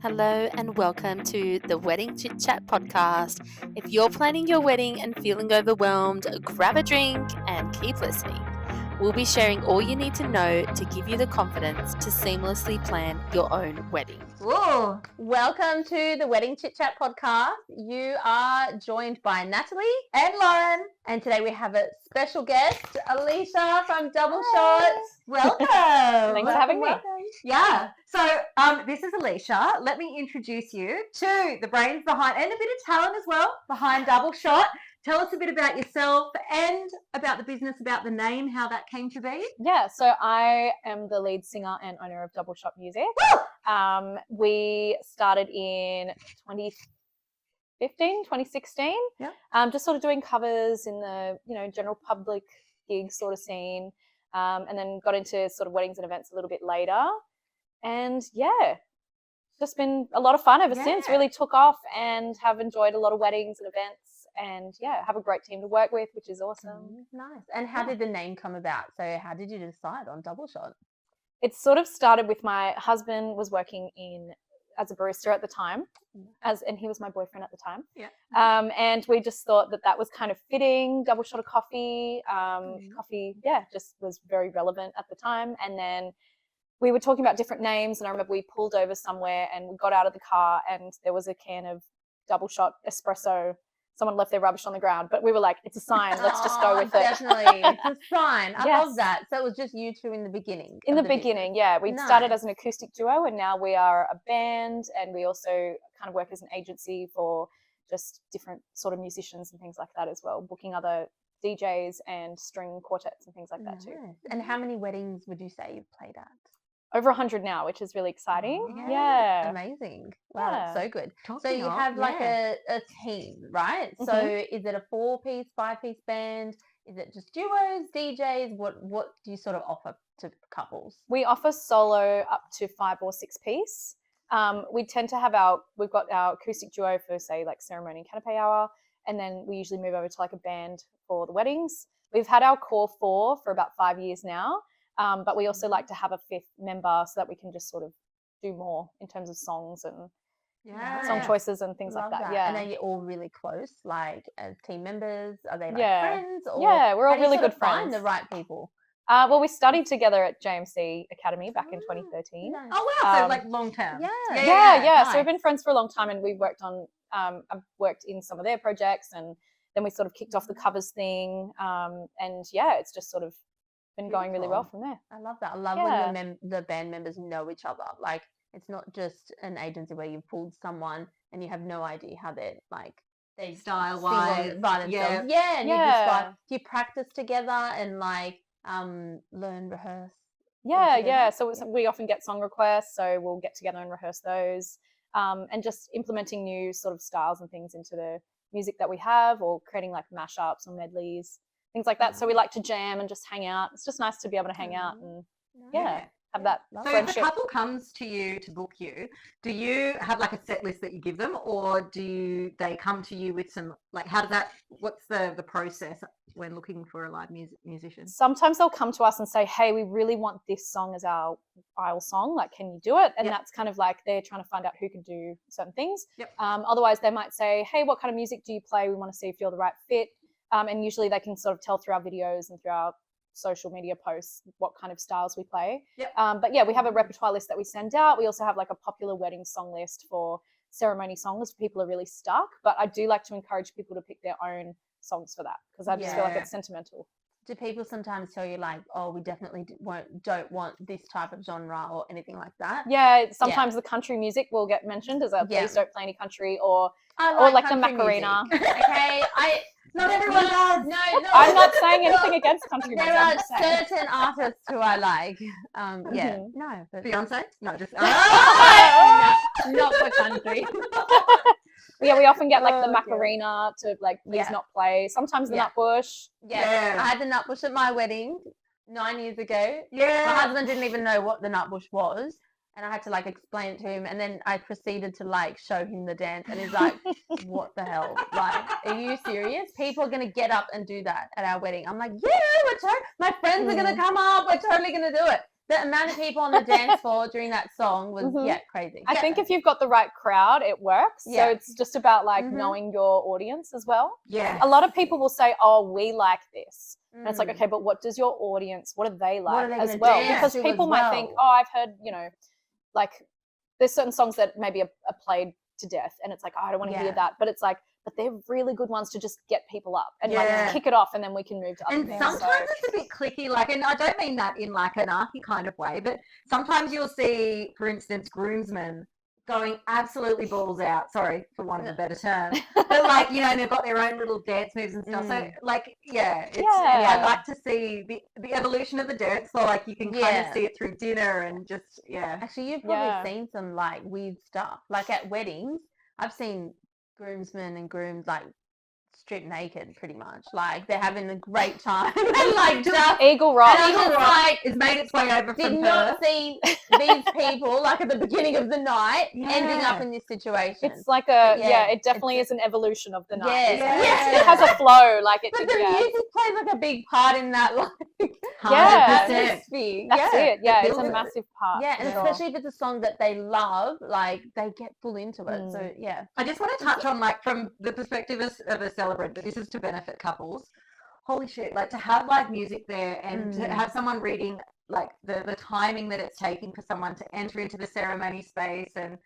Hello and welcome to the Wedding Chit Chat podcast. If you're planning your wedding and feeling overwhelmed, grab a drink and keep listening. We'll be sharing all you need to know to give you the confidence to seamlessly plan your own wedding. Whoa. Welcome to the Wedding Chit Chat podcast. You are joined by Natalie And Lauren, and today we have a special guest, Alisha from Double Shots. welcome. Thanks for having me. Yeah. So this is Alisha. Let me introduce you to the brains behind, and a bit of talent as well, behind Double Shot. Tell us a bit about yourself and about the business, about the name, how that came to be. Yeah, so I am the lead singer and owner of Double Shot Music. We started in 2016. Yeah. Just sort of doing covers in the general public gig sort of scene, and then got into sort of weddings and events a little bit later. And yeah, just been a lot of fun ever since. Really took off and have enjoyed a lot of weddings and events. And yeah, have a great team to work with, which is awesome. Nice. And how did the name come about? So how did you decide on Double Shot? It sort of started with my husband was working as a barista at the time, and he was my boyfriend at the time. Yeah. And we just thought that was kind of fitting. Double shot of coffee. Coffee, just was very relevant at the time. And then we were talking about different names, and I remember we pulled over somewhere and we got out of the car, and there was a can of Double Shot espresso. Someone left their rubbish on the ground, but we were like, it's a sign. Let's just go with it. Definitely. It's a sign. I Yes. love that. So it was just you two in the beginning. In the of beginning, business. yeah. We started Nice. as an acoustic duo, and now we are a band, and we also kind of work as an agency for just different sort of musicians and things like that as well, booking other DJs and string quartets and things like that too. Nice. And how many weddings would you say you've played at? Over 100 now, which is really exciting. Oh, Yeah. Amazing. Wow, that's Yeah. so good. So Talking you of, have like yeah. a team, right? So Mm-hmm. is it a 4-piece, 5-piece band? Is it just duos, DJs? What do you sort of offer to couples? We offer solo up to 5 or 6 piece. We tend to have we've got our acoustic duo for say like ceremony and canapé hour, and then we usually move over to like a band for the weddings. We've had our core 4 for about 5 years now, but we also like to have a 5th member so that we can just sort of do more in terms of songs and song choices and things Love like that. that. Yeah. And are you all really close, like as team members? Are they like Yeah. friends? Or Yeah, we're all how do you really sort good of find friends. the right people? Well, we studied together at JMC Academy back in 2013. Nice. Oh wow, so Um, like long term. Yeah. Yeah. So nice. we've been friends for a long time, and we've worked on. I've worked in some of their projects, and then we sort of kicked off the covers thing. And yeah, it's just sort of been going really well from there. I love that. I love Yeah. when the band members know each other. Like it's not just an agency where you've pulled someone and you have no idea how they're like they Style-wise, sing by themselves. yeah. Yeah, and Yeah. do you practice together and like learn, rehearse? Yeah. together? So we often get song requests, so we'll get together and rehearse those, and just implementing new sort of styles and things into the music that we have, or creating like mashups or medleys, things like that. So we like to jam and just hang out. It's just nice to be able to hang out and have that Love So it. if a friendship. couple comes to you to book you, do you have like a set list that you give them, or do they come to you with some like what's the process when looking for a live musician? Sometimes they'll come to us and say, hey, we really want this song as our aisle song, like can you do it? And Yep. that's kind of like they're trying to find out who can do certain things. Yep. Otherwise they might say, hey, what kind of music do you play? We want to see if you're the right fit. And usually they can sort of tell through our videos and through our social media posts what kind of styles we play. Yep. But yeah, we have a repertoire list that we send out. We also have like a popular wedding song list for ceremony songs if people are really stuck, but I do like to encourage people to pick their own songs for that, because I just feel like Yeah. it's sentimental. Do people sometimes tell you like, oh, we definitely don't want this type of genre or anything like that? Yeah, sometimes the country music will get mentioned as a Yeah. please don't play any country, or I like the country Macarena. music. Okay, Not everyone does. No, I'm not saying anything against country music. There I'm are just saying. certain artists who I like. Yeah, Mhm. no, but Beyonce? No, just not for country. Yeah, we often get like the Oh, Macarena to like please Yeah. not play. Sometimes the Yeah. Nutbush. Yeah, Yeah. I had the nutbush at my wedding 9 years ago. My yeah. husband didn't even know what the nutbush was, and I had to like explain it to him, and then I proceeded to like show him the dance, and he's like, "What the hell? Like, are you serious? People are gonna get up and do that at our wedding?" I'm like, "Yeah, my friends are gonna come up. We're totally gonna do it." the amount of people on the dance floor during that song was Mhm. crazy. I think if you've got the right crowd, it works. Yeah. So it's just about like Mhm. knowing your audience as well. Yeah. A lot of people will say, "Oh, we like this," and it's like, Mm. okay, but what does your audience? What do they What like are they as gonna well? dance Because to as people might think, well? "Oh, I've heard, like there's certain songs that maybe are played to death, and it's like, oh, I don't want to hear Yeah. that," but it's like, but they're really good ones to just get people up and Yeah. like kick it off, and then we can move to other And things. sometimes it's a bit clicky, like, and I don't mean that in like an arty kind of way, but sometimes you'll see, for instance, groomsmen going absolutely balls out. Sorry for want of a better term, but like, and they've got their own little dance moves and stuff. So Mm. like, and Yeah. I like to see the evolution of the dance floor. Like you can kind Yeah. of see it through dinner and just Actually, you've probably Yeah. seen some like weird stuff. Like at weddings, I've seen groomsmen and grooms like strip naked, pretty much. Like they're having a great time, and like just Eagle Rock. and I'm just like, it's made its way over did from not Perth. see these people like at the beginning of the night ending Yeah. up in this situation. It's like it definitely is an evolution of the night. Yeah. isn't it? Yeah. It has a flow, like it. But the yeah. music plays like a big part in that, like Yeah. 100%. atmosphere. That's it. Yeah, it's a builds it. massive part. Yeah, for and sure. especially if it's a song that they love, like they get full into it. So Mm. yeah. I just want to touch on, like, from the perspective of a celebrant, but this is to benefit couples. Holy shit, like to have live music there and to have someone reading, like, the timing that it's taking for someone to enter into the ceremony space, and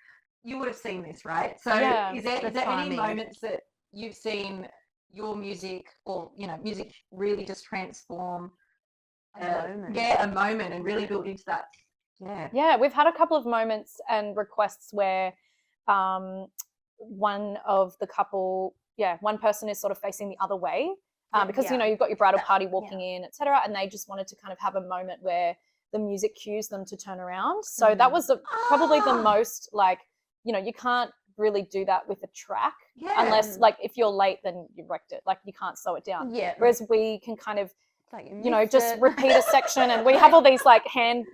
you would have seen this, right? So Yeah, is there the any timing. moments that you've seen your music or, music really just transform A moment. a moment and really build into that? Yeah, we've had a couple of moments and requests where one of the couple, one person is sort of facing the other way because you've got your bridal party walking in, etc., and they just wanted to kind of have a moment where the music cues them to turn around. So that was probably the most, like, you can't really do that with a track unless, like, if you're late, then you wrecked it. Like, you can't slow it down. Yeah. Whereas we can kind of Like just repeat a section, and we have all these like hand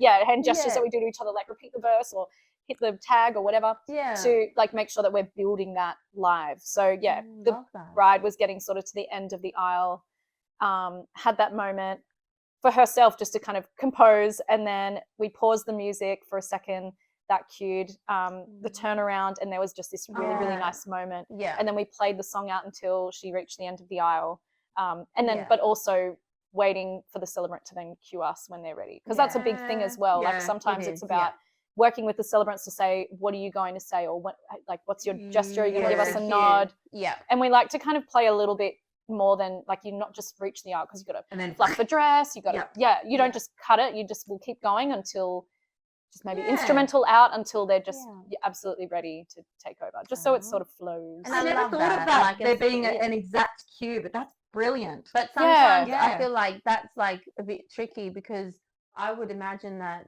gestures Yeah. that we do to each other, like repeat the verse or hit the tag or whatever, to like make sure that we're building that live. So the love that. bride was getting sort of to the end of the aisle, had that moment for herself just to kind of compose, and then we paused the music for a second. That cued the turnaround, and there was just this really nice moment. Yeah. And then we played the song out until she reached the end of the aisle, and then Yeah. but also waiting for the celebrant to then cue us when they're ready, because that's a big thing as well. Like sometimes it's about working with the celebrants to say, what are you going to say, or what, like, what's your gesture? Are you going to give us a nod? Yeah. And we like to kind of play a little bit more than, like, you not just reach the aisle because you've got to And then fluff the dress, you've got to you don't just cut it, you just will keep going until just maybe instrumental out until they're just absolutely ready to take over, just so it sort of flows. And I never love thought that. of that, Like, there it's- being an exact cue, but that's brilliant. But sometimes Yeah. I feel like that's like a bit tricky, because I would imagine that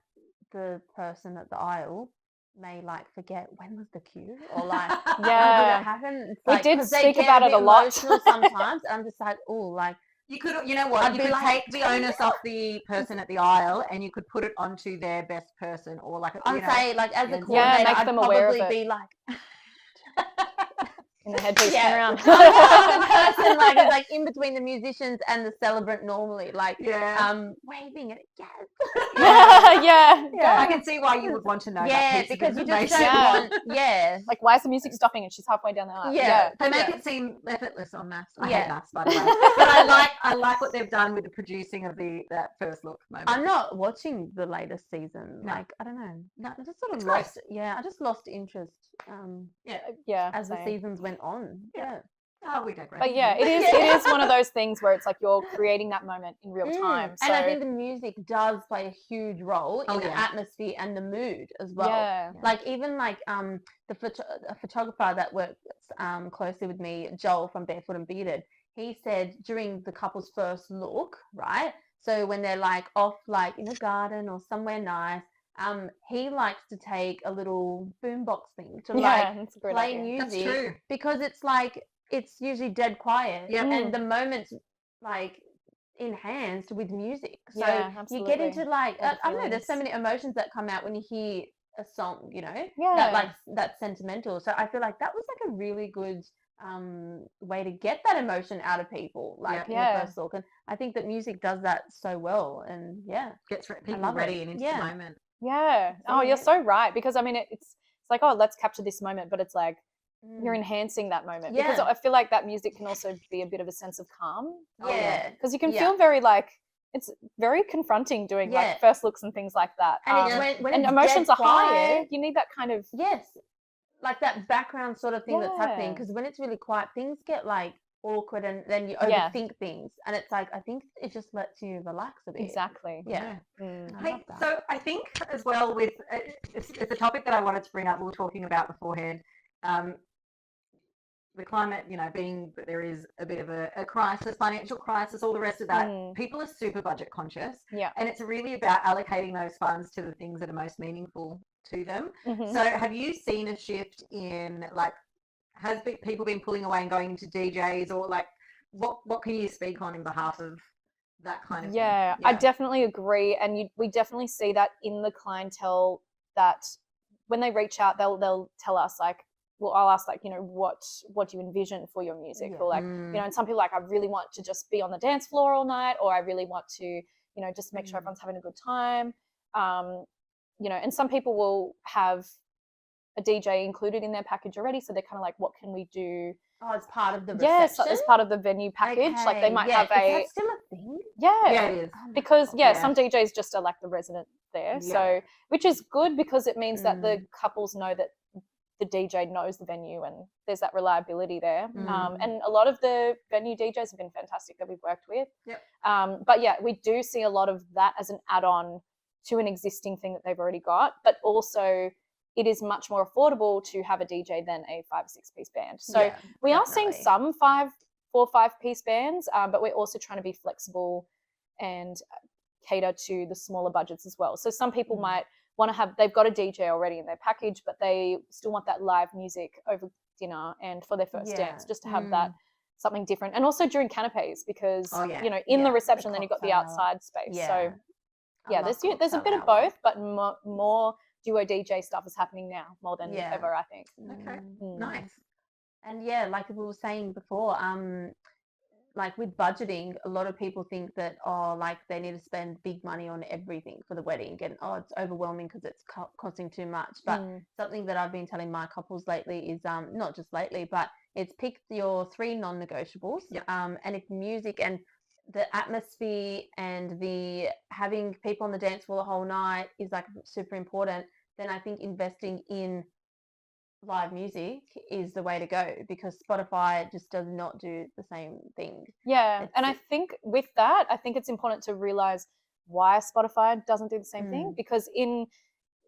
the person at the aisle may like forget when was the cue, or like when did Yeah. it happen. It's We like, did 'cause they speak get about a it bit a lot. emotional sometimes. And I'm just like, oh, like You could, you know what, I'd you be could like, take the onus off the person at the aisle, and you could put it onto their best person, or like, I'm saying, like as a Yeah, coordinator, make I'd them aware of probably it. be like, In the headpiece, Yeah. turn around. I'm the person like is like in between the musicians and the celebrant normally, like waving at it. Yes. yeah. I can see why you would want to know that Yeah, piece of because you just information. don't Yeah. want. Like, why is the music stopping and she's halfway down the aisle? Yeah. They make Yeah. it seem effortless on maths. I Yeah. hate maths, by the way. But I like what they've done with the producing of that first look moment. I'm not watching the latest season. No. Like, I don't know. No, I just sort of it's lost. Yeah, I just lost interest Yeah. as the same. seasons went on. Yeah. Oh, we digress. But yeah, it is one of those things where it's like you're creating that moment in real time. So And I think the music does play a huge role in the yeah. atmosphere and the mood as well. yeah. Like even like a photographer that works closely with me, Joel from Barefoot and Bearded, he said during the couple's first look, right? So when they're like off like in a garden or somewhere nice, he likes to take a little boombox thing to like that's a great play idea. music, That's true. because it's like it's usually dead quiet, Yep. and the moment's like enhanced with music. So Yeah, you get absolutely. into like All the I don't know, there's so feelings. many emotions that come out when you hear a song, Yeah. that like that's sentimental. So I feel like that was like a really good way to get that emotion out of people, like in Yeah. the first look. And I think that music does that so well. And yeah, Gets people love it. ready and into Yeah. the moment. Yeah. Oh, you're so right. Because I mean, it's like, oh, let's capture this moment, but it's like you're enhancing that moment. Because Yeah. I feel like that music can also be a bit of a sense of calm. Yeah. Because you can Yeah. feel very like it's very confronting doing Yeah. like first looks and things like that. And it's when and it's emotions dead are high. quiet, You need that kind of yes, like that background sort of thing that's happening. Yeah. Because when it's really quiet, things get like awkward, and then you Yeah. overthink things. And it's like, I think it just lets you relax a bit. exactly. Yeah. Mm. I Hey, love that. so I think as well with it's a topic that I wanted to bring up. We were talking about beforehand. The climate, being that there is a bit of a crisis, financial crisis, all the rest of that. People are super budget conscious. Yeah. And it's really about allocating those funds to the things that are most meaningful to them. Mhm. So have you seen a shift in like, has people been pulling away and going into DJs, or like what can you speak on in behalf of that kind of thing? Yeah, I definitely agree, and we definitely see that in the clientele that when they reach out, they'll tell us like, well, I'll ask like, what do you envision for your music, Yeah. or like, and some people like, I really want to just be on the dance floor all night, or I really want to, just make sure everyone's having a good time, and some people will have a DJ included in their package already, so they're kind of like, what can we do? Oh, it's part of the reception? Yes, as part of the venue package. Like they might have Is that still a thing? yeah, it is. Oh my because God. some DJs just are like the resident there, so which is good because it means that the couples know that the DJ knows the venue and there's that reliability there. And a lot of the venue DJs have been fantastic that we've worked with. But yeah, we do see a lot of that as an add-on to an existing thing that they've already got, but also it is much more affordable to have a DJ than a 5 or 6 piece band. So we are seeing some 4 or 5 piece bands, but we're also trying to be flexible and cater to the smaller budgets as well. So some people might want to they've got a DJ already in their package, but they still want that live music over dinner and for their first dance, just to have that something different. And also during canapes, because in the reception, then you've got the outside space. So there's a bit of both, but more duo DJ stuff is happening now more than ever, I think. Okay, nice. And yeah, like we were saying before, like with budgeting, a lot of people think that, like they need to spend big money on everything for the wedding, and it's overwhelming because it's costing too much. But something that I've been telling my couples lately is, not just lately, but it's pick your 3 non-negotiables. And if music and the atmosphere and the having people on the dance floor the whole night is like super important, then I think investing in live music is the way to go, because Spotify just does not do the same thing. And I think with that, I think it's important to realize why Spotify doesn't do the same thing, because in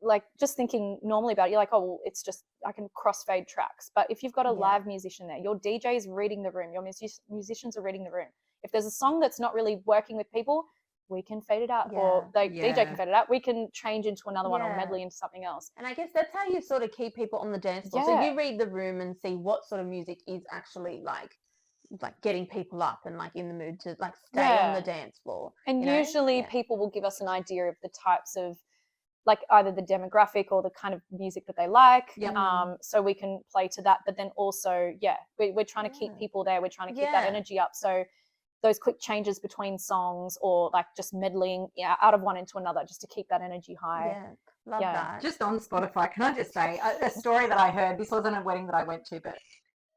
like just thinking normally about it, you're like, oh well, it's just I can crossfade tracks. But if you've got a live musician there, your DJ is reading the room, your musicians are reading the room. If there's a song that's not really working with people, we can fade it out, or DJ can fade it out. We can change into another one or medley into something else. And I guess that's how you sort of keep people on the dance floor. So you read the room and see what sort of music is actually like getting people up and like in the mood to like stay on the dance floor. And usually people will give us an idea of the types of like either the demographic or the kind of music that they like. So we can play to that. But then also, we're trying to keep people there. We're trying to keep that energy up. So those quick changes between songs or like just meddling out of one into another just to keep that energy high. Love that. Just on Spotify, can I just say a story that I heard? This wasn't a wedding that I went to, but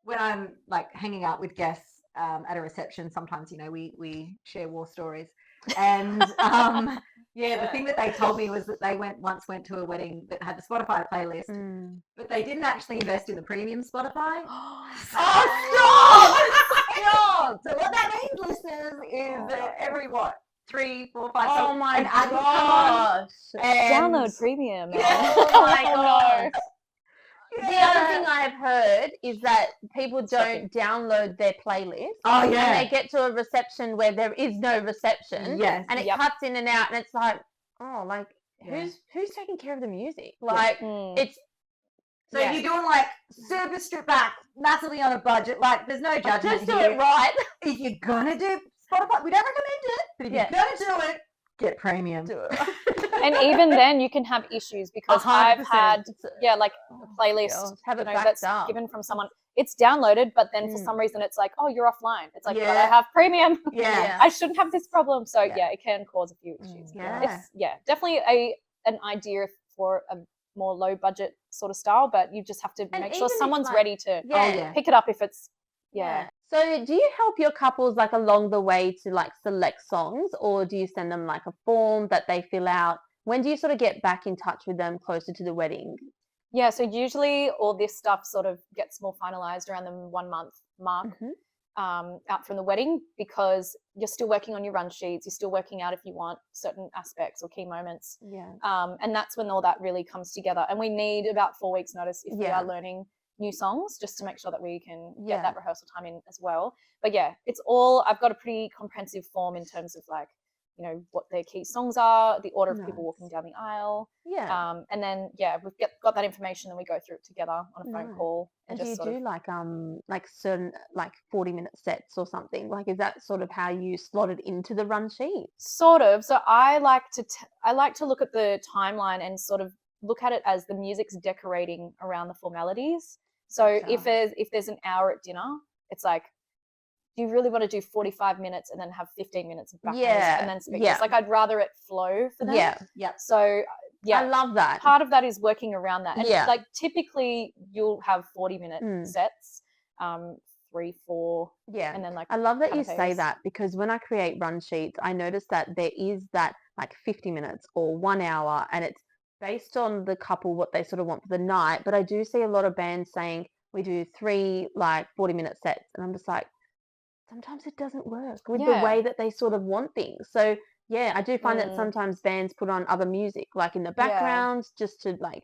when I'm like hanging out with guests at a reception, sometimes we share war stories. And the thing that they told me was that they once went to a wedding that had the Spotify playlist, but they didn't actually invest in the premium Spotify. Stop! So what that means, listeners, is that every 3, 4, 5. Oh my gosh! Download premium. Oh my gosh! The other thing I have heard is that people don't download their playlist. And they get to a reception where there is no reception. And it cuts in and out, and it's like, who's taking care of the music? Like it's. So you're doing like super stripped back, massively on a budget. Like there's no judgment Just do here. it right. If you're gonna do Spotify, we don't recommend it. But if you're gonna do it, get premium. Do it right. And even then, you can have issues because 100%. I've had like a playlist Have it that's backed up. given from someone. it's downloaded, but then for Mm. some reason it's like, oh, you're offline. It's like, but I Yeah. have premium. Yeah. I shouldn't have this problem. So Yeah. it can cause a few issues. Yeah. It's definitely an idea for a more low budget sort of style, but you just have to And make even sure if, someone's like- ready to Yeah. pick it up if it's So do you help your couples like along the way to like select songs, or do you send them like a form that they fill out? When do you sort of get back in touch with them closer to the wedding? Yeah, so usually all this stuff sort of gets more finalized around the 1 month mark Mhm. out from the wedding, because you're still working on your run sheets, you're still working out if you want certain aspects or key moments. Yeah. And that's when all that really comes together. And we need about 4 weeks notice if we Yeah. are learning new songs, just to make sure that we can Yeah. get that rehearsal time in as well. But yeah, it's all, I've got a pretty comprehensive form in terms of like, you know, what their key songs are, the order of people walking Nice. down the aisle. Yeah. And then we've got that information and we go through it together on a phone Nice. call. And just do you sort do of, like certain like 40-minute sets or something? Like, is that sort of how you slot it into the run sheet? sort of. So I like to look at the timeline and sort of look at it as the music's decorating around the formalities. So if there's an hour at dinner, it's like, do you really want to do 45 minutes and then have 15 minutes of background music and then speeches? Yeah. Like, I'd rather it flow for them. Yeah. So I love that. part of that is working around that. And Yeah. like typically you'll have 40-minute Mm. sets, 3, 4, Yeah. and then like I love that you say canapes. that, because when I create run sheets, I notice that there is that like 50 minutes or 1 hour, and it's based on the couple, what they sort of want for the night. But I do see a lot of bands saying we do 3 like 40-minute sets, and I'm just like, sometimes it doesn't work with the Yeah. way that they sort of want things. So yeah, I do find that sometimes bands put on other music like in the background just to like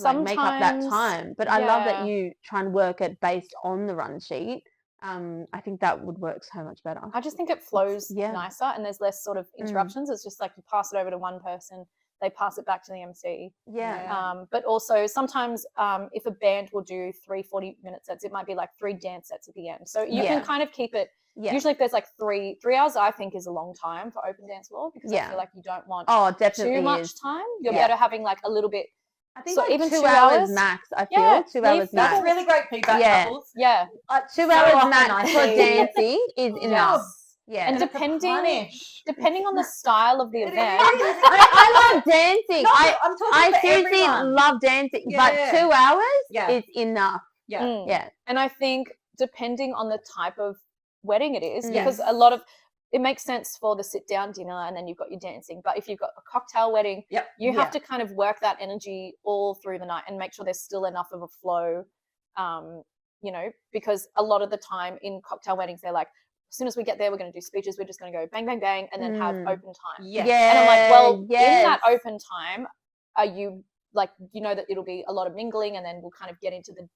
make up that Sometimes, time. But I love that yeah. you try and work it based on the run sheet. I think that would work so much better. I just think it flows yeah. nicer and there's less sort of interruptions. It's just like you pass it over to one person, they pass it back to the MC. Yeah. But also sometimes if a band will do 3 40-minute sets, it might be like 3 dance sets at the end. So you can kind of keep it. Yeah. Usually if there's like 3 hours, I think is a long time for open dance floor, because I feel like you don't want definitely too much time. You're better having like a little bit. I think So like even 2 2 hours hours? max. I feel Yeah, 2 leave hours people- max. That's really great feedback, Yeah. couples. Yeah. 2 So hours often max I for see- dancing is enough. Yeah. And it's a depending on the style of the It event. is. I love dancing. No, I I'm talking I for seriously everyone. love dancing, Yeah. but 2 hours Yeah. is enough. Yeah. Mm. Yeah. And I think depending on the type of wedding it is, because Yes. a lot of it makes sense for the sit down dinner and then you've got your dancing. But if you've got a cocktail wedding, Yep. you Yeah. have to kind of work that energy all through the night and make sure there's still enough of a flow. You know, because a lot of the time in cocktail weddings, they're like, as soon as we get there, we're going to do speeches. We're just going to go bang, bang, bang, and then have open time. Yes. Yeah. And I'm like, well, in yes. that open time, are you like, you know, that it'll be a lot of mingling, and then we'll kind of get into the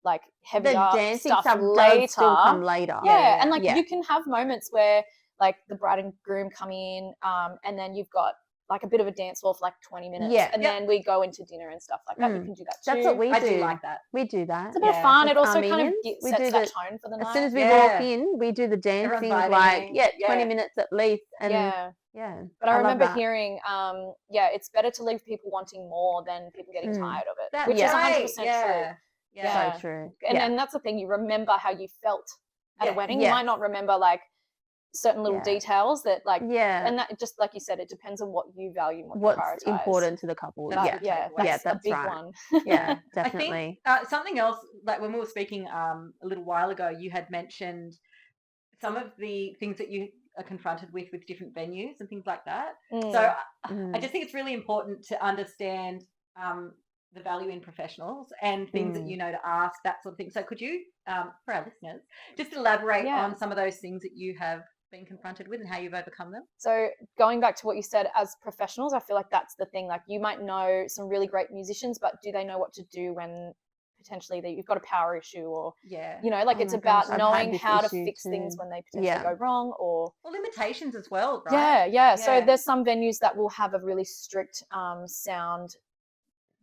like heavier the dancing stuff stuff later. does still come later. Yeah, and like Yeah. you can have moments where like the bride and groom come in, and then you've got like a bit of a dance floor for like 20 minutes, Yeah. and then we go into dinner and stuff like that. You can do that too. That's what we I do. do like that. We do that. It's a bit of Yeah. fun. With It also kind of Armenians, we sets do that the- tone for the As night. soon as we Yeah. walk in, we do the dancing vibing like in. 20 Yeah. minutes at least. And yeah. But I love remember that. hearing, it's better to leave people wanting more than people getting tired of it, That's which is 100% right. true. Yeah. Yeah. So true. And yeah. then that's the thing, you remember how you felt at a Yeah. wedding. Yeah. You might not remember like certain little Yeah. details that like, yeah. and that just like you said, it depends on what you value and what What's you prioritize. important to the couple. That's Yeah. the Yeah, takeaway. that's, a that's big right. one. Yeah, I definitely. think something else, like when we were speaking a little while ago, you had mentioned some of the things that you are confronted with different venues and things like that. Mm. So I Mm. just think it's really important to understand the value in professionals and things that you know to ask, that sort of thing. So could you, for our listeners, just elaborate Yeah. on some of those things that you have been confronted with and how you've overcome them? So going back to what you said, as professionals, I feel like that's the thing. Like you might know some really great musicians, but do they know what to do when potentially you've got a power issue, or Yeah. you know, like Oh it's my about gosh, I've had knowing this how to issue fix things too. when they potentially Yeah. go wrong, or Well, limitations as well, right? yeah. So Yeah. there's some venues that will have a really strict sound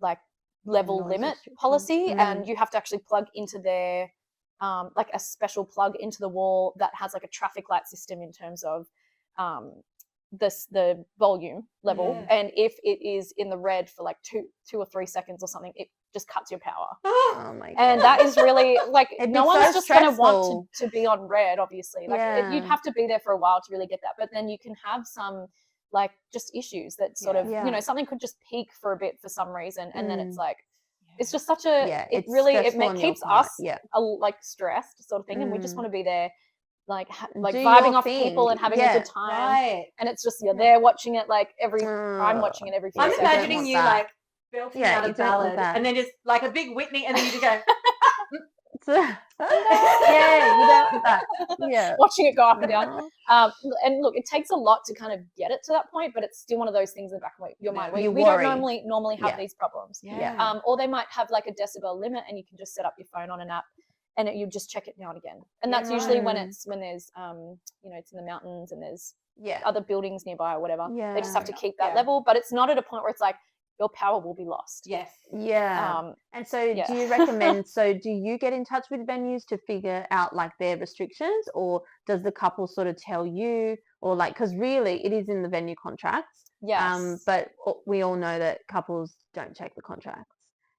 like level noise limit restrictions. policy, Mm. and you have to actually plug into their like a special plug into the wall that has like a traffic light system in terms of the volume level, Yeah. and if it is in the red for like two or 3 seconds or something, it just cuts your power. Oh my god. And that is really like It'd no be one's so just going to want stressful. to be on red, obviously. Like you'd Yeah. have to be there for a while to really get that. But then you can have some like just issues that sort of, Yeah. something could just peak for a bit for some reason. And then it's like, it's just such a, Yeah, it it's really, it stressful on your keeps part. us Yeah. like stressed sort of thing. And we just want to be there like like Do vibing your off thing. people and having a Yeah. good time. Right. And it's just you're there watching it like I'm watching it every few I'm Yeah, you don't seconds. imagining want you that. like belting Yeah, out you a don't want ballad that. and then just like a big Whitney and then you just go, Yeah, you don't want that. Yeah. watching it go up and down. Aw. And look, it takes a lot to kind of get it to that point, but it's still one of those things in the back of your mind where You we don't worry. normally have Yeah. these problems. Yeah. Or they might have like a decibel limit, and you can just set up your phone on an app, and you just check it now and again. And that's usually when Right. it's when there's it's in the mountains and there's Yeah. other buildings nearby or whatever. They just have to Yeah. keep that Yeah. level, but it's not at a point where it's like your power will be lost. yes. Yeah. And so yeah. do you recommend, so do you get in touch with venues to figure out like their restrictions, or does the couple sort of tell you, or like, because really it is in the venue contracts. Yes. But we all know that couples don't check the contracts.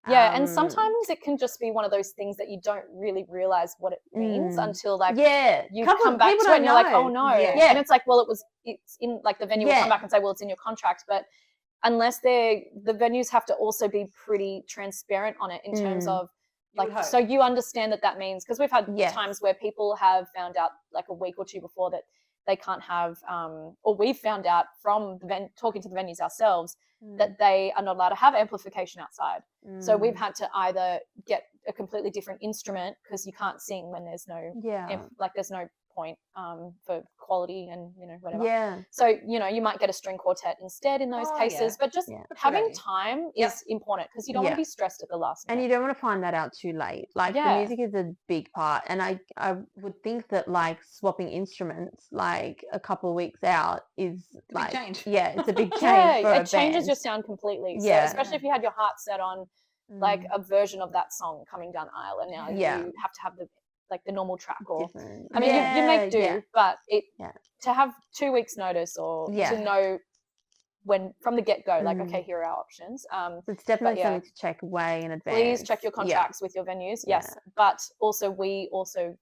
Yeah, and sometimes it can just be one of those things that you don't really realize what it means until like you come back to it and you're like, oh no. Yeah. And it's like, well, it's in like the venue will come back and say, well, it's in your contract. But unless the venues have to also be pretty transparent on it in terms of like, so you understand that means, because we've had times where people have found out like a week or two before that they can't have, or we've found out from talking to the venues ourselves that they are not allowed to have amplification outside. So we've had to either get a completely different instrument because you can't sing when there's no, there's no point for quality and whatever. Yeah. So you might get a string quartet instead in those cases, but just having time is important because you don't want to be stressed at the last minute. And you don't want to find that out too late. Like the music is a big part, and I would think that like swapping instruments like a couple of weeks out is like big change. Yeah, it's a big change for a it changes band. your sound completely. So Yeah. especially if you had your heart set on like a version of that song coming down the aisle, and now you have to have the normal track, or Different. I mean you make do, but to have 2 weeks notice or to know when from the get-go like okay, here are our options. It's definitely something to check way in advance. Please check your contracts with your venues. Yes, but also we also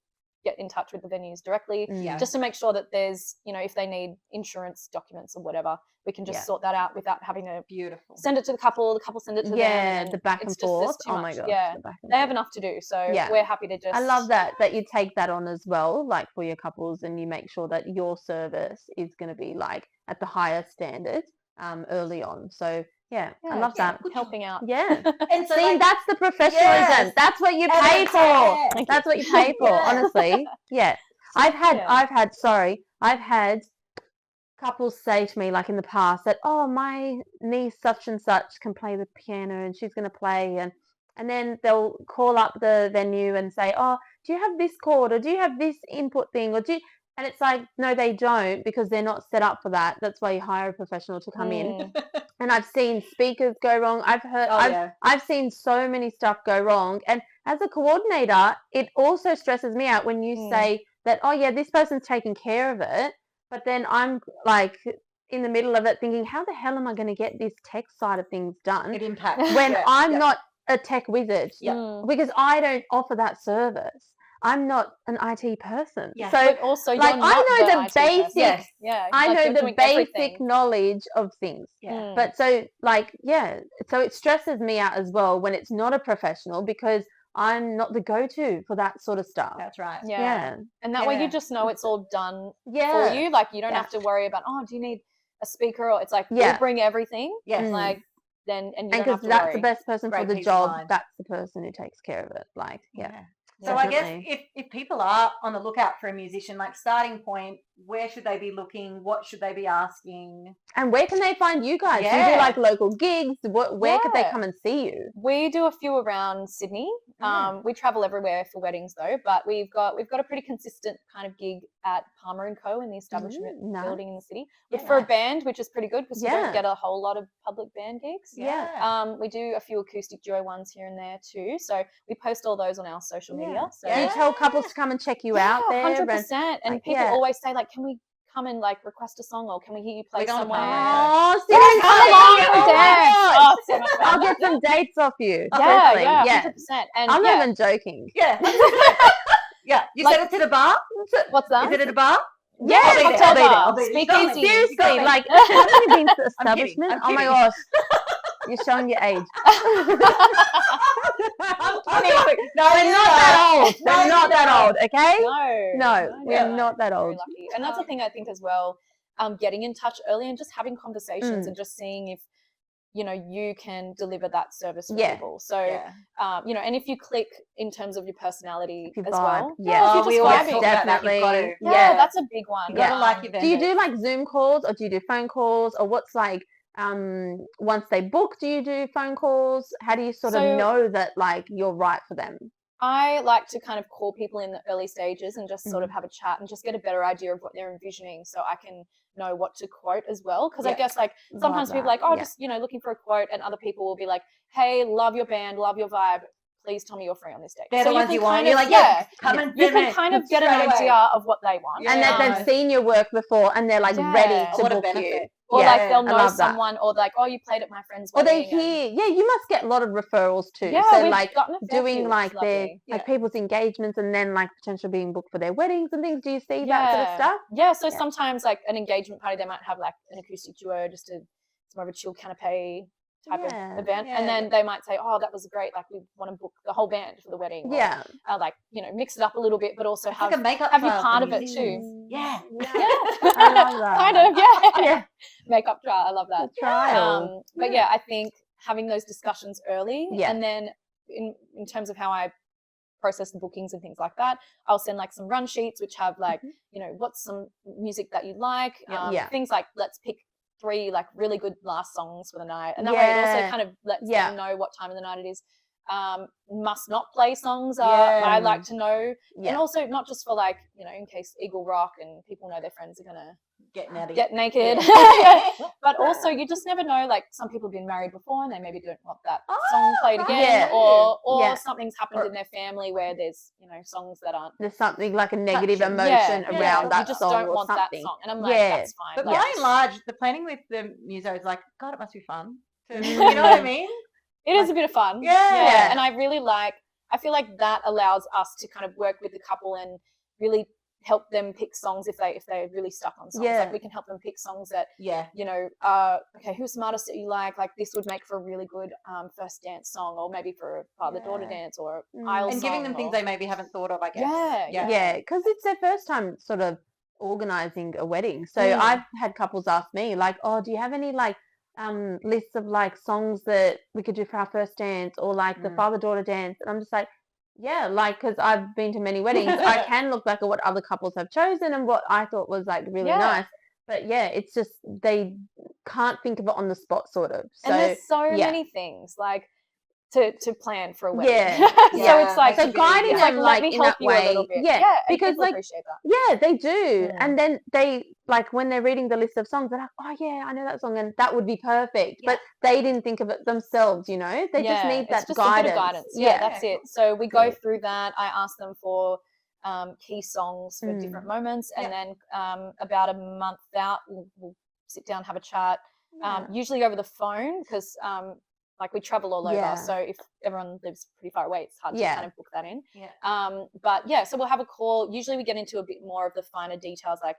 get in touch with the venues directly just to make sure that there's if they need insurance documents or whatever, we can just sort that out without having to send it to the couple send it to them. And the back and it's forth. Just, too my much. gosh, Yeah, they have enough to do, so we're happy to just. I love that you take that on as well, like for your couples, and you make sure that your service is going to be like at the highest standard early on. So I love that. Helping out. Yeah. And so See, that's the professionalism. That's what you pay for. Thank That's what you pay for, honestly. Yeah. I've had couples say to me like in the past that, oh, my niece such and such can play the piano and she's going to play, and then they'll call up the venue and say, oh, do you have this chord, or do you have this input thing, or and it's like, no, they don't, because they're not set up for that. That's why you hire a professional to come in. And I've seen speakers go wrong. I've seen so many stuff go wrong. And as a coordinator, it also stresses me out when you say that, oh yeah, this person's taking care of it. But then I'm like in the middle of it thinking, how the hell am I going to get this tech side of things done? It impacts. When I'm not a tech wizard, because I don't offer that service. I'm not an IT person. Yeah. So but also like I know the basics. I like know you're the doing basic everything. knowledge of things. But so like so it stresses me out as well when it's not a professional, because I'm not the go-to for that sort of stuff. That's right. Yeah. And that way you just know it's all done Yeah. for you. Like you don't have to worry about, oh, do you need a speaker? Or it's like we'll bring everything. Yes. Like then and you And don't have because to that's worry. the best person for Great the peace of job, mind. that's the person who takes care of it. Like So I definitely. guess if people are on the lookout for a musician, like starting point, where should they be looking? What should they be asking? And where can they find you guys? Do you do like local gigs? Where could they come and see you? We do a few around Sydney. We travel everywhere for weddings though, but we've got a pretty consistent kind of gig at Palmer and Co in the establishment building in the city. But for a band, which is pretty good because you don't get a whole lot of public band gigs. We do a few acoustic duo ones here and there too. So we post all those on our social media. So Do you tell couples to come and check you out there? 100%. And people always say like, can we come and like request a song, or can we hear you play We're going to somewhere? Oh, Yeah, come along and dance. Oh, it's so much I'll fun. get some dates off you. Yeah, Seriously. yeah, 100%. And I'm not yeah, even joking. Yeah. Yeah. You Like- said it's at a bar? what's that? Is it at a bar? Yeah, I'll be there, cocktail I'll be there, bar. I'll be there. Speak You got me. easy. Seriously, got me. like, haven't you been to I'm establishment? kidding. Oh my gosh. You're showing your age. I'm I kidding. mean, No, we're you're not that old. No, We're not you're that not. old, okay? No, No, we're not that very old. lucky. And that's the thing I think as well, getting in touch early and just having conversations and just seeing if, you know, you can deliver that service for Yeah. people. So, Yeah. you know, and if you click in terms of your personality If you as vibe, well. yeah. if Oh, you're we just always vibing. talk about that. You've got to. Definitely. Yeah, that's a big one. You gotta Yeah. like your Do you vendors. do like Zoom calls, or do you do phone calls, or what's like once they book, do you do phone calls? How do you sort So- of know that like you're right for them? I like to kind of call people in the early stages and just sort of have a chat and just get a better idea of what they're envisioning, so I can know what to quote as well. Because I Yeah. guess like sometimes Love people are like, that, oh, yeah. just, you know, looking for a quote, and other people will be like, hey, love your band, love your vibe. Please tell me you're free on this date. They're so the ones can you want. kind You're of- like, yeah, come Yeah. and you do can it kind of get an straight away. idea of what they want. And that Yeah. they've seen your work before, and they're like Yeah. ready to What a book you. benefit. Or Yeah, like they'll I know love that. someone, or like, oh, you played at my friend's Or wedding. they hear, yeah, you must get a lot of referrals too. Yeah, so we've like gotten a fair few, doing which like is their lovely. like people's engagements, and then like potentially being booked for their weddings and things. Do you see that sort of stuff? Yeah, so Yeah. sometimes like an engagement party, they might have like an acoustic duo, just to, it's more of a chill canapé type Yeah, of event, yeah, and then they might say, oh, that was great, like we want to book the whole band for the wedding. Or, Yeah. like, you know, mix it up a little bit, but also It's have like a makeup have you trial part for of it musicians. too. Yeah. Yeah, I love that. kind of, yeah. Yeah. Makeup trial, I love that. The trial. But yeah, I think having those discussions early, Yeah. and then in terms of how I process the bookings and things like that, I'll send like some run sheets which have like, you know, what's some music that you like, Yeah. things like let's pick 3 like really good last songs for the night, and that way it also Yeah. kind of lets Yeah. them know what time of the night it is. Must not play songs Yeah. I like to know, and Yeah. also not just for like, you know, in case Eagle Rock and people know their friends are gonna Getting out of get naked. Yeah. But also you just never know, like some people have been married before and they maybe don't want that song played right. again, Yeah. or Yeah. something's happened in their family where there's, you know, songs that aren't There's something like a negative Touching. emotion Yeah. around you that just song don't or want something. that song, and I'm like, Yeah. that's fine. But like, by and large, the planning with the muso is like, God, it must be fun. You Mm. know what I mean? it is a bit of fun. Yeah. And I feel like that allows us to kind of work with the couple and really help them pick songs if they're really stuck on songs. Yeah. Like we can help them pick songs that, Yeah. you know, okay, who's some artists that you like this would make for a really good first dance song, or maybe for a father-daughter Yeah. dance, or Mm. aisle And giving them song, things or- they maybe haven't thought of, I guess. Yeah. Yeah, because it's their first time sort of organizing a wedding. So Mm. I've had couples ask me like, oh, do you have any like lists of like songs that we could do for our first dance, or like the Mm. father-daughter dance? And I'm just like, yeah, like, because I've been to many weddings, I can look back at what other couples have chosen and what I thought was like really Yeah. nice. But yeah, it's just they can't think of it on the spot, sort of. So And there's so yeah. many things like to plan for a wedding. Yeah, So yeah. it's like, so guiding it's like, them let like me in help that you a little way, bit. yeah, and because people like appreciate that. yeah, they do. Mm. And then they like when they're reading the list of songs, they're like, oh yeah, I know that song, and that would be perfect. Yeah. But they didn't think of it themselves, you know. They just need it's that just guidance. a bit of guidance. Yeah, that's Yeah, it. So we go Yeah. through that. I ask them for key songs for Mm. different moments, and Yeah. then about a month out, we'll sit down, have a chat. Yeah. Usually over the phone, because like we travel all over, Yeah. so if everyone lives pretty far away, it's hard to Yeah. kind of book that in. Yeah. But yeah, so we'll have a call. Usually we get into a bit more of the finer details, like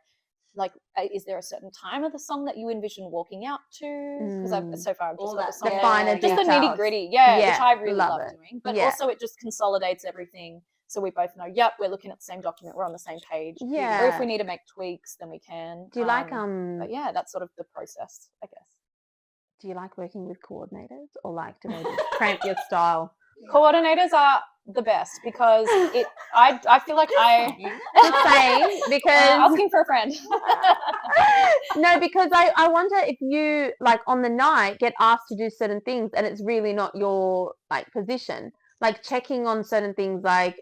is there a certain time of the song that you envision walking out to? Because Mm. so far I've just All got the that- song The down. finer Just the details. nitty gritty, yeah, Yeah, which I really love love it. doing. But Yeah. also it just consolidates everything, so we both know, yep, we're looking at the same document, we're on the same page. Or if Yeah. we need to make tweaks, then we can. Do you like But yeah, that's sort of the process, I guess. do you like working with coordinators, or like do they just cramp your style? Coordinators are the best because I feel like Just saying, because asking for a friend. no, because I wonder if you like on the night get asked to do certain things and it's really not your like position, like checking on certain things like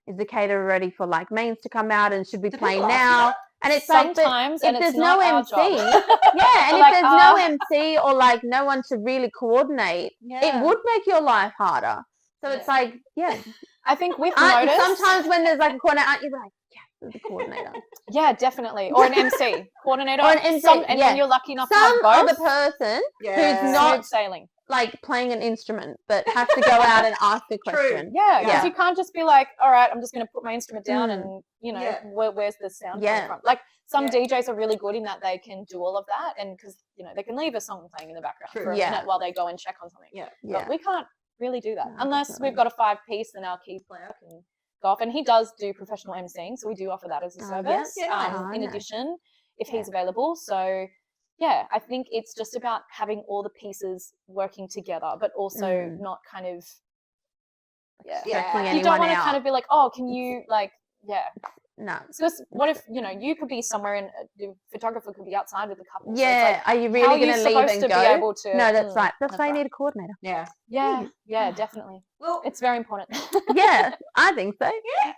is the caterer ready for like mains to come out, and should we Do play people ask now? that? And it's like, but Sometimes, if and there's it's no not our MC, job. yeah, and Like, if there's no MC or like no one to really coordinate, Yeah. it would make your life harder. So it's Yeah. like, yeah, I think we've noticed. sometimes when there's like a coordinator, aren't you like, yeah, the coordinator. Yeah, definitely. Or an MC coordinator. Or an MC, and yeah. when you're lucky enough Some to have other both, person Yeah. who's not smooth sailing. like playing an instrument, but has to go out and ask a question. Yeah, because Yeah. you can't just be like, all right, I'm just going to put my instrument down Mm. and, you know, Yeah. where's the sound Yeah. coming from? Like some Yeah. DJs are really good in that they can do all of that, and because, you know, they can leave a song playing in the background True. for a Yeah. minute while they go and check on something. Yeah. Yeah. But we can't really do that No, unless definitely. we've got a 5-piece and our key player can go off. And he does do professional emceeing, so we do offer that as a Oh, service yeah? Yeah. Oh, in nice. addition if Yeah. he's available. So yeah, I think it's just about having all the pieces working together, but also not kind of Yeah. you don't want to kind of be like, oh, can you like No. because what if, you know, you could be somewhere and the photographer could be outside with a couple. So Yeah. it's like, Are you how really are you going to leave supposed and to go? be able to? No, that's right. That's why you right. need a coordinator. Yeah. Yeah, definitely. Well, It's very important. Yeah, I think so.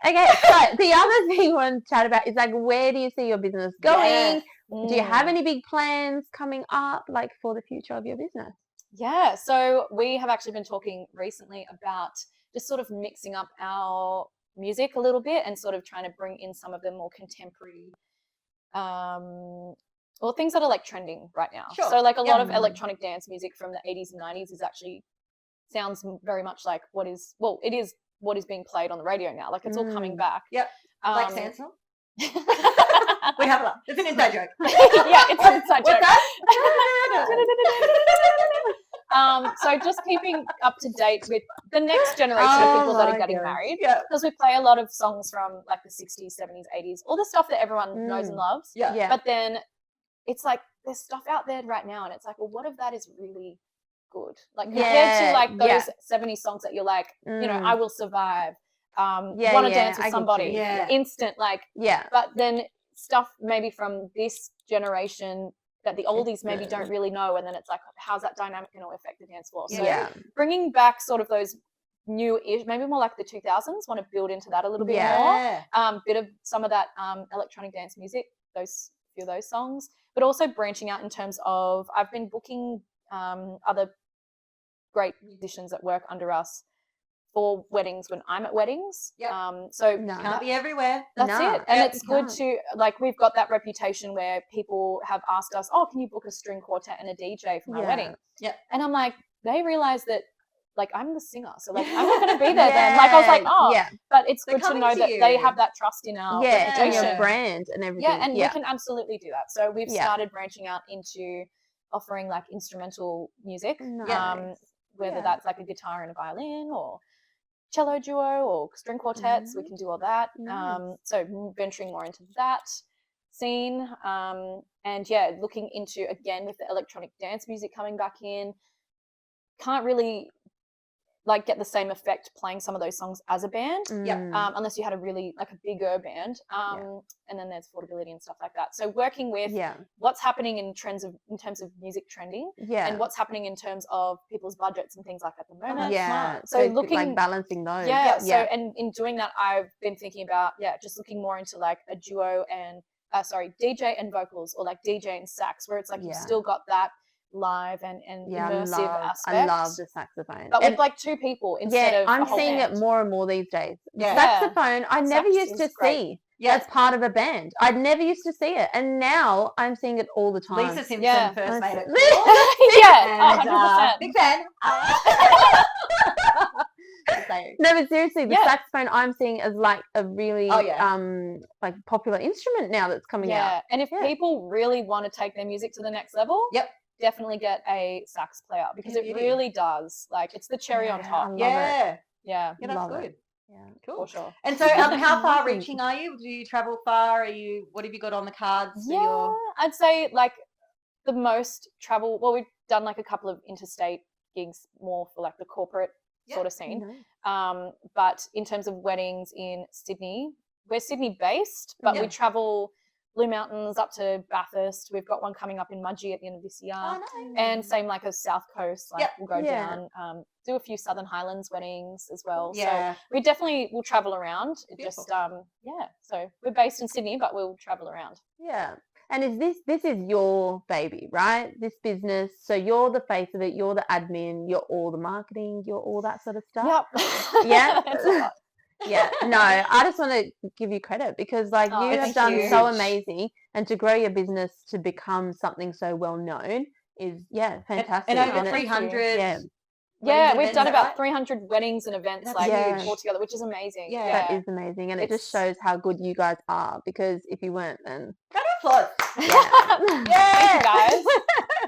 Okay, so the other thing we want to chat about is like, where do you see your business going? Do you have any big plans coming up, like for the future of your business? Yeah, so we have actually been talking recently about just sort of mixing up our music a little bit and sort of trying to bring in some of the more contemporary or things that are like trending right now. Sure. So like a lot of Yeah. electronic dance music from the 80s and 90s is actually sounds very much like it is what is being played on the radio now. Like it's all coming back. Yep. Like Um, Sansom. We have that. It's an inside joke. yeah, it's an inside What's joke. that? So just keeping up to date with the next generation of Oh people that are my getting gosh. married. Yeah. Because we play a lot of songs from like the 60s, 70s, 80s, all the stuff that everyone knows and loves. Yeah. Yeah. But then it's like there's stuff out there right now, and it's like, well, what if that is really good? Like compared to like those 70s songs that you're like, you know, I Will Survive, Yeah, Want to yeah, Dance I with get Somebody, you. Yeah. instant, like, Yeah. but then stuff maybe from this generation that the oldies maybe don't really know, and then it's like, how's that dynamic going to affect the dance floor? So Yeah. bringing back sort of those new-ish, maybe more like the 2000s, want to build into that a little bit Yeah. more. Bit of some of that electronic dance music, those few of those songs, but also branching out in terms of I've been booking other great musicians that work under us for weddings when I'm at weddings. Yep. So No. Can't be everywhere. that's No. it. And Yeah, it's you good can't. to, like, we've got that reputation where people have asked us, oh, can you book a string quartet and a DJ for my Yeah. wedding? Yep. And I'm like, they realize that, like, I'm the singer. So, like, I'm not going to be there then. Like, I was like, oh, yeah, but it's They're good to coming know to that they you. have that trust in our yeah, and reputation. your brand and everything. Yeah, and we can absolutely do that. So we've Yeah. started branching out into offering, like, instrumental music, Nice. whether Yeah. that's, like, a guitar and a violin or cello duo or string quartets. We can do all that. Nice. So venturing more into that scene. And yeah, looking into, again, with the electronic dance music coming back in, can't really like get the same effect playing some of those songs as a band, unless you had a really like a bigger band. And then there's affordability and stuff like that. So working with what's happening in terms of music trending, and what's happening in terms of people's budgets and things like that at the moment. Yeah. So So looking like balancing those. yeah. So and in doing that, I've been thinking about just looking more into like a duo and DJ and vocals, or like DJ and sax, where it's like you've still got that live and immersive aspect. I love the saxophone. But with like two people instead of I'm a whole seeing band. it more and more these days. Yeah. Saxophone, I never Sax used is to great. see Yeah. as part of a band. I never used to see it, and now I'm seeing it all the time. Lisa Simpson Yeah. first made it. yeah, And, 100%. big fan. Say. No, but seriously, the Yeah. saxophone I'm seeing as like a really Oh, like popular instrument now that's coming out. Yeah, and if people really want to take their music to the next level, Yep. definitely get a sax player, because it Beauty. really does. Like, it's the cherry on Yeah, I top. love Yeah. Yeah, Yeah, that's Love it. good. Yeah. Cool. for sure. And so, how far reaching are you? Do you travel far? What have you got on the cards for Yeah, your? I'd say like the most travel. Well, we've done like a couple of interstate gigs, more for like the corporate sort of scene. Nice. But in terms of weddings in Sydney, we're Sydney based, but Yeah. we travel Blue Mountains up to Bathurst. We've got one coming up in Mudgee at the end of this year. Oh, no. And same like as South Coast, like Yep. we'll go Yeah. down, do a few Southern Highlands weddings as well. Yeah. So we definitely will travel around. It Beautiful. just so we're based in Sydney, but we'll travel around. Yeah. And this is your baby, right? This business. So you're the face of it, you're the admin, you're all the marketing, you're all that sort of stuff. Yep. Yeah. It's a lot. Yeah, no, I just want to give you credit because like Oh, you have thank done you. so amazing, and to grow your business to become something so well known is fantastic. And over thank you. 300. Yeah. Yeah, weddings and we've events, done is that about right? 300 weddings and events That's like huge. all together, which is amazing. Yeah. That is amazing, and it just It's- shows how good you guys are. Because if you weren't, then Round of applause. yeah, Thank you guys.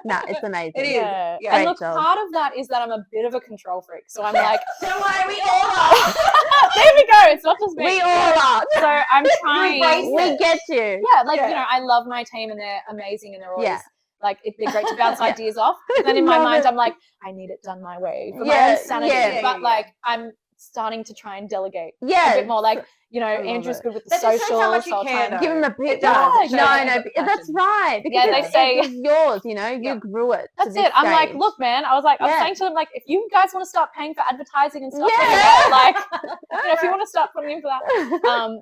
nah, it's amazing. It is. Yeah. Yeah. And Great look, job. part of that is that I'm a bit of a control freak. So I'm like, Don't worry, we all are. there we go. It's not just me. We all are. So I'm embrace trying. it. We get you. Yeah, like, Yeah. you know, I love my team and they're amazing and they're always Yeah. like, they're great to bounce Yeah. ideas off. But then in my Love mind, it. I'm like, I need it done my way for my Yeah, own sanity. yeah. But like, I'm starting to try and delegate Yeah, a bit more. Like, you know, love Andrew's it. good with the That just shows social. how much you so I'll care, try and- though. give them a bit. It does. It No, shows no, a bit of that's passion. right. Because Yeah, they say- it's yours. You know, you Yeah. grew it. to That's this it. I'm like, stage. look, man. I was like, I'm Yeah. saying to them, like, if you guys want to start paying for advertising and stuff, Yeah. like, you know, if you want to start putting in for that.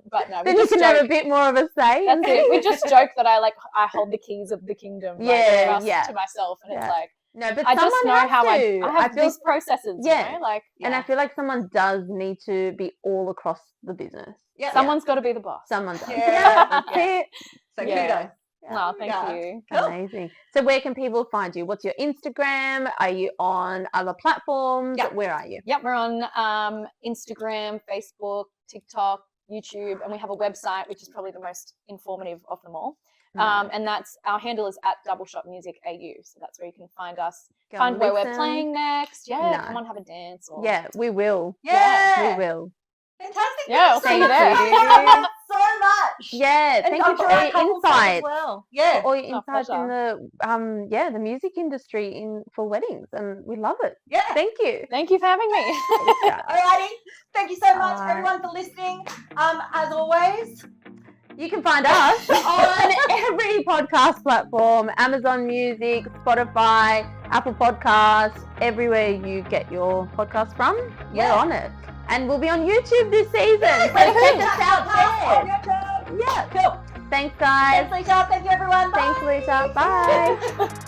But no, we then you just can have a joke. bit more of a say. That's it. We just joke that I hold the keys of the kingdom, like, Yeah, just yeah. to myself, and it's Yeah. like No, but I just someone know has how to. I have feel- these processes. Yeah. You know? Like, and I feel like someone does need to be all across the business. Yeah. someone's got to be the boss. Someone does. Yeah. That's Yeah. it. So Yeah. kudos. No, thank Yeah. you. Cool. Amazing. So where can people find you? What's your Instagram? Are you on other platforms? Yeah. Where are you? Yep, we're on Instagram, Facebook, TikTok, YouTube, and we have a website, which is probably the most informative of them all. And that's our handle is at Double Shot Music AU. So that's where you can find us, Go find and where we're listen. playing next. Yeah, No. come on, have a dance. Or... Yeah, we will. Yeah. We will. Fantastic. Yeah, I'll Thank see you there. so much. Yeah, And thank I'm you for sure all our your couples have as insights. well. Yeah. All your Oh, insights in the the music industry for weddings, and we love it. Yeah. Thank you. Thank you for having me. Yeah. Alrighty. Thank you so much, Alright. everyone, for listening. As always, You can find us on every podcast platform: Amazon Music, Spotify, Apple Podcasts, everywhere you get your podcast from. Yeah. We're on it, and we'll be on YouTube this season. So check us out there. Yeah. Cool. Thanks, guys. Thanks, Lisa. Thank you, everyone. Bye. Thanks, Lisa. Bye.